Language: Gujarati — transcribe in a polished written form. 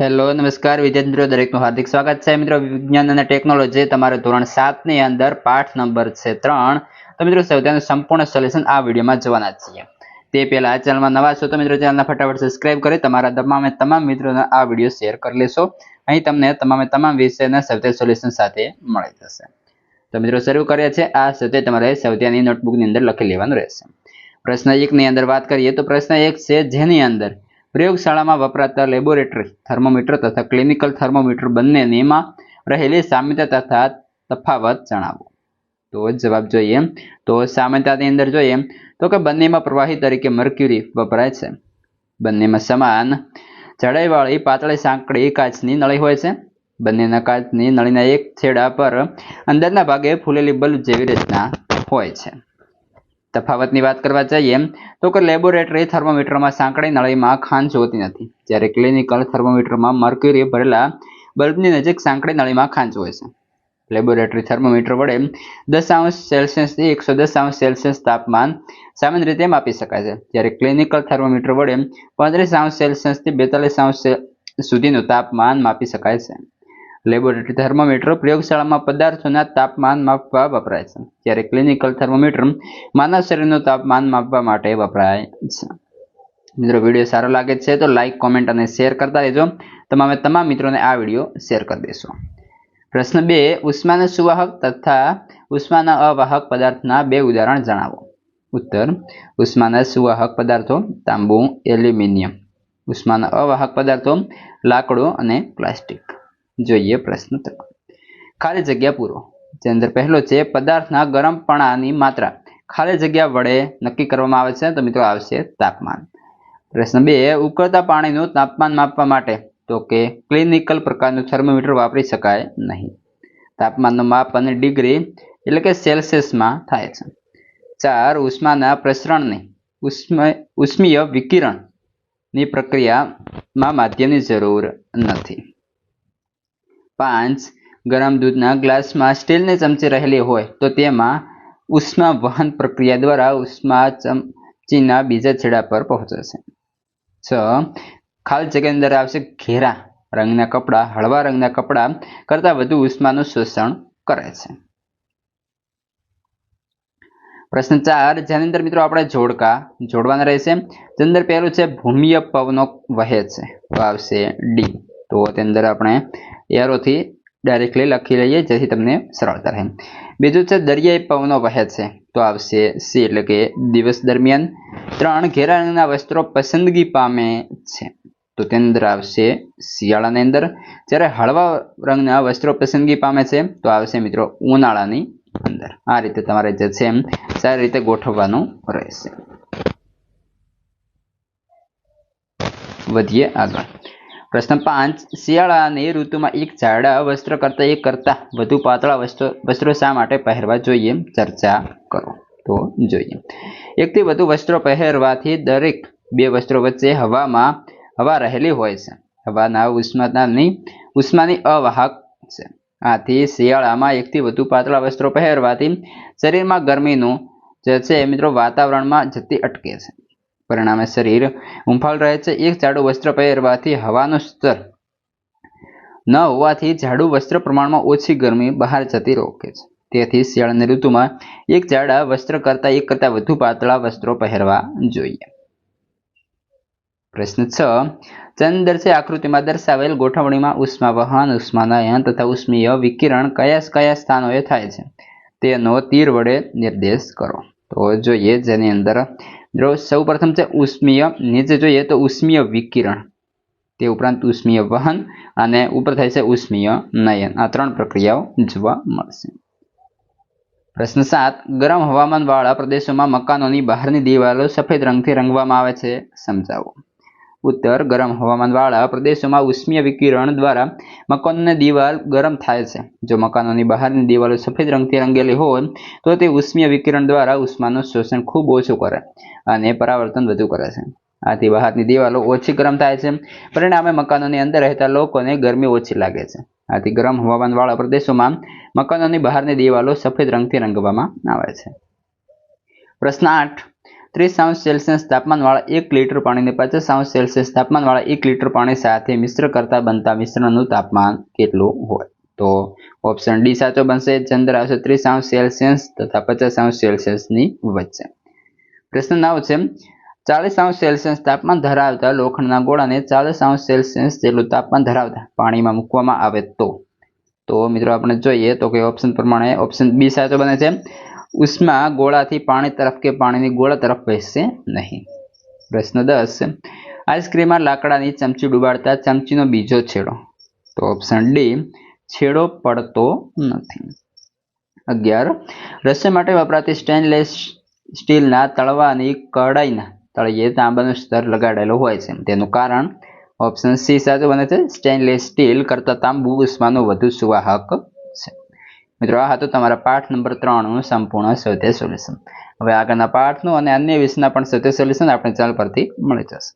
હેલો નમસ્કાર વિદ્યાર્થી મિત્રો, દરેકનું હાર્દિક સ્વાગત છે મિત્રો. વિજ્ઞાન અને ટેકનોલોજી તમારે ધોરણ 7 ની અંદર પાઠ નંબર છે 3. તો મિત્રો સૌથી સંપૂર્ણ સોલ્યુશન આ વિડીયોમાં જોવાના છીએ. તે પહેલા આ ચેનલમાં નવા છો તો મિત્રો ચેનલને ફટાફટ સબસ્ક્રાઇબ કરી તમારા તમામ મિત્રોને આ વિડીયો શેર કરી લેશો. અહીં તમને તમામ વિષયના સૌથી સોલ્યુશન સાથે મળી જશે. તો મિત્રો શરૂ કરીએ છીએ. આ સૌથી તમારે સૌથી નોટબુકની અંદર લખી લેવાનું રહેશે. પ્રશ્ન 1 ની અંદર વાત કરીએ તો પ્રશ્ન 1 છે, જેની અંદર પ્રયોગશાળામાં વપરાતા લેબોરેટરી થર્મોમીટર તથા ક્લિનિકલ થર્મોમીટર બંનેમાં રહેલી સામ્યતા તથા તફાવત જણાવો. તો જવાબ જોઈએ તો સામ્યતાની અંદર જોઈએ તો કે બંનેમાં પ્રવાહી તરીકે મર્ક્યુરી વપરાય છે. બંનેમાં સમાન જાડાઈવાળી પાતળી સાંકડી કાચની નળી હોય છે. બંનેના કાચની નળીના એક છેડા પર અંદરના ભાગે ફૂલેલી બલ્બ જેવી રચના હોય છે. તફાવતની વાત કરવા જઈએ તો કે લેબોરેટરી થર્મોમીટરમાં સાંકડી નળીમાં ખાંચ હોતી નથી, જ્યારે ક્લિનિકલ થર્મોમીટરમાં મર્ક્યુરી ભરેલા બલ્બની નજીક સાંકડી નળીમાં ખાંચ હોય છે. લેબોરેટરી થર્મોમીટર વડે 10°C થી 110°C તાપમાન સામાન્ય રીતે માપી શકાય છે, જ્યારે ક્લિનિકલ થર્મોમીટર વડે 35°C થી 42° સુધીનું તાપમાન માપી શકાય છે. લેબોરેટરી થર્મોમીટર પ્રયોગશાળામાં પદાર્થોના તાપમાન માપવા વપરાય છે, જ્યારે ક્લિનિકલ થર્મોમીટર માનવ શરીરનું તાપમાન માપવા માટે વપરાય છે. મિત્રો વિડીયો સારો લાગે છે તો લાઈક, કોમેન્ટ અને શેર કરતા રહેજો. તમામ મિત્રોને આ વિડીયો શેર કરી દેશો. પ્રશ્ન 2, ઉષ્માના સુવાહક તથા ઉષ્માના અવાહક પદાર્થના બે ઉદાહરણ જણાવો. ઉત્તર: ઉષ્માના સુવાહક પદાર્થો તાંબુ, એલ્યુમિનિયમ. ઉષ્માના અવાહક પદાર્થો લાકડું અને પ્લાસ્ટિક. જોઈએ પ્રશ્ન 3. ખાલી જગ્યા પૂરો. જે અંદર પહેલો છે, પદાર્થના ગરમપણાની માત્રા ખાલી જગ્યા વડે નક્કી કરવામાં આવે છે. તો મિત્રો આવશે તાપમાન. પ્રશ્ન 2, ઉકળતા પાણીનું તાપમાન માપવા માટે તો કે ક્લિનિકલ પ્રકારનું થર્મોમીટર વાપરી શકાય નહીં. તાપમાનનું માપન ડિગ્રી એટલે કે સેલ્સિયસમાં થાય છે. 4, ઉષ્માના પ્રસરણની ઉષ્મીય વિકિરણની પ્રક્રિયામાં માધ્યમની જરૂર નથી. 5, ગરમ દૂધના ગ્લાસમાં સ્ટીલની ચમચી રહેલી હોય તો તેમાં ઉષ્મા વહન પ્રક્રિયા દ્વારા ઉષ્મા ચમચીના બીજા છેડા પર પહોંચે છે. 6, ખાલી જગ્યાની અંદર આવશે ઘેરા રંગના કપડાં હળવા રંગના કપડાં કરતાં વધુ ઉષ્માનું શોષણ કરે છે. પ્રશ્ન 4, જેની અંદર મિત્રો આપણે જોડવાના રહેશે. જેની અંદર પહેલું છે, ભૂમિય પવનો વહે છે તો આવશે ડી. તો તેની અંદર આપણે એરોથી ડાયરેક્ટલી લખી લઈએ જેથી તમને સરળતા રહે. બીજું છે, દરિયાઈ પવનો વહે છે તો આવશે સી એટલે કે દિવસ દરમિયાન. 3, ઘેરા રંગના વસ્ત્રો પસંદગી પામે છે તો તેની અંદર આવશે શિયાળાની અંદર. જ્યારે હળવા રંગના વસ્ત્રો પસંદગી પામે છે તો આવશે મિત્રો ઉનાળાની અંદર. આ રીતે તમારે જે છે સારી રીતે ગોઠવવાનું રહેશે. વધીએ આગળ. પ્રશ્ન 5, શિયાળાની ઋતુમાં એક જાડા વસ્ત્ર કરતાં વધુ પાતળા વસ્ત્રો શા માટે પહેરવા જોઈએ? ચર્ચા કરો. તો જોઈએ, એકથી વધુ વસ્ત્રો પહેરવાથી દરેક બે વસ્ત્રો વચ્ચે હવા રહેલી હોય છે. હવાના ઉષ્માની અવાહક છે. આથી શિયાળામાં એકથી વધુ પાતળા વસ્ત્રો પહેરવાથી શરીરમાં ગરમીનું જે છે મિત્રો વાતાવરણમાં જતી અટકે છે. પરિણામે શરીર હૂંફાળું રહે છે. એક જાડું વસ્ત્ર પહેરવાથી હવાનું સ્તર ન હોવાથી જાડું વસ્ત્ર પ્રમાણમાં ઓછી ગરમી બહાર જતી રોકે છે. તેથી શિયાળાની ઋતુમાં એક જાડા વસ્ત્ર કરતાં વધુ પાતળા વસ્ત્રો પહેરવા જોઈએ. પ્રશ્ન 6, ચંદ્ર છે આકૃતિમાં દર્શાવેલ ગોઠવણીમાં ઉષ્મા વહન, ઉષ્માનયન તથા ઉષ્મીય વિકિરણ કયા સ્થાનોએ થાય છે તેનો તીર વડે નિર્દેશ કરો. તો જોઈએ, જેની અંદર સૌ પ્રથમ છે ઉષ્મીય, નીચે જોઈએ તો ઉષ્મીય વિકિરણ, તે ઉપરાંત ઉષ્મીય વહન અને ઉપર થાય છે ઉષ્મીય નયન. આ 3 પ્રક્રિયાઓ જોવા મળશે. પ્રશ્ન 7, ગરમ હવામાનવાળા પ્રદેશોમાં મકાનોની બહારની દિવાલો સફેદ રંગથી રંગવામાં આવે છે, સમજાવો. ઉત્તર: ગરમ હવામાનવાળા પ્રદેશોમાં ઉષ્મીય વિકિરણ દ્વારા મકાનોની દિવાલ ગરમ થાય છે. જો મકાનોની બહારની દિવાલો સફેદ રંગથી રંગેલી હોય તો તે ઉષ્મીય વિકિરણ દ્વારા ઉષ્માનું શોષણ ખૂબ ઓછું કરે અને પરાવર્તન વધુ કરે છે. આથી બહારની દિવાલો ઓછી ગરમ થાય છે. પરિણામે મકાનોની અંદર રહેતા લોકોને ગરમી ઓછી લાગે છે. આથી ગરમ હવામાનવાળા પ્રદેશોમાં મકાનોની બહારની દિવાલો સફેદ રંગથી રંગવામાં આવે છે. પ્રશ્ન 8, 30°C તાપમાનવાળા 1 લિટર પાણીને 50°C તાપમાનવાળા 1 લિટર પાણી સાથે મિશ્ર કરતા બનતા મિશ્રણનું તાપમાન કેટલું હોય? તો ઓપ્શન ડી સાચો બનશે. જેની અંદર આવશે 30°C તથા 50°C ની વચ્ચે. પ્રશ્ન 9 છે 40°C તાપમાન ધરાવતા લોખંડના ગોળાને 40°C જેટલું તાપમાન ધરાવતા પાણીમાં મૂકવામાં આવે તો મિત્રો આપણે જોઈએ તો કે ઓપ્શન પ્રમાણે ઓપ્શન બી સાચો બને છે. ઉષ્મા ગોળાથી પાણી તરફ કે પાણીની ગોળા તરફ વહેશે નહીં. પ્રશ્ન 10 આઈસ્ક્રીમમાં લાકડાની ચમચી ડુબાડતા ચમચીનો બીજો છેડો. તો ઓપ્શન ડી છેડો પડતો નથી. 11 રસોઈ માટે વપરાતી સ્ટેનલેસ સ્ટીલના તળવાની કડાઈના તળિયે તાંબાનું સ્તર લગાડેલો હોય છે. તેનું કારણ ઓપ્શન સી સાચું બને છે. સ્ટેનલેસ સ્ટીલ કરતાં તાંબુ ઉષ્માનું વધુ સુવાહક છે. મિત્રો આ હતું તમારા પાઠ નંબર 3નું સંપૂર્ણ સ્વાધ્યાય સોલ્યુશન. હવે આગળના પાઠનું અને અન્ય વિષયના પણ સ્વાધ્યાય સોલ્યુશન આપણે ચેનલ પરથી મળી જશે.